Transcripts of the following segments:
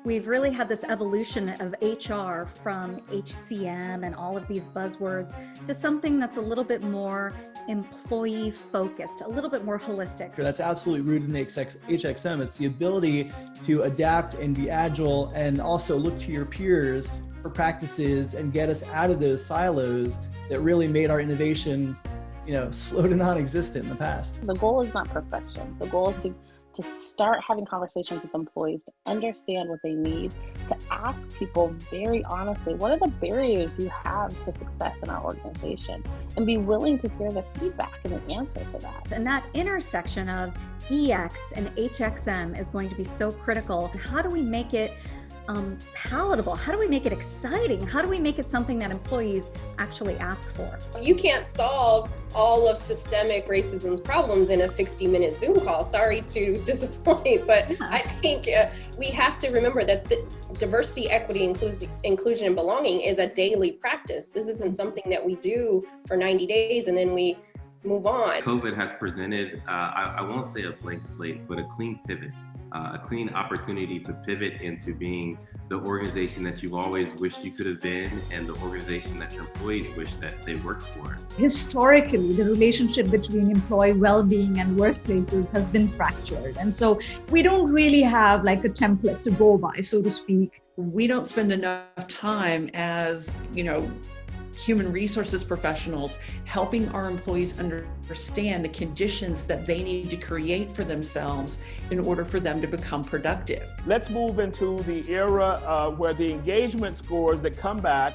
We've really had this evolution of HR from HCM and all of these buzzwords to something that's a little bit more employee focused, a little bit more holistic. That's absolutely rooted in HXM. It's the ability to adapt and be agile and also look to your peers for practices and get us out of those silos that really made our innovation, slow to non-existent in the past. The goal is not perfection. The goal is to start having conversations with employees, to understand what they need, to ask people very honestly, what are the barriers you have to success in our organization? And be willing to hear the feedback and the answer to that. And that intersection of EX and HXM is going to be so critical. How do we make it palatable? How do we make it exciting? How do we make it something that employees actually ask for? You can't solve all of systemic racism's problems in a 60-minute Zoom call. Sorry to disappoint, but I think we have to remember that diversity, equity, inclusion, and belonging is a daily practice. This isn't something that we do for 90 days and then we move on. COVID has presented, I won't say a blank slate, but a clean pivot. A clean opportunity to pivot into being the organization that you've always wished you could have been and the organization that your employees wish that they worked for. Historically, the relationship between employee well-being and workplaces has been fractured. And so we don't really have like a template to go by, so to speak. We don't spend enough time as, human resources professionals helping our employees understand the conditions that they need to create for themselves in order for them to become productive. Let's move into the era where the engagement scores that come back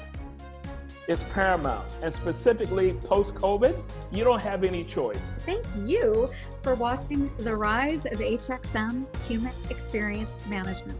is paramount. And specifically post-COVID, you don't have any choice. Thank you for watching the Rise of HXM Human Experience Management.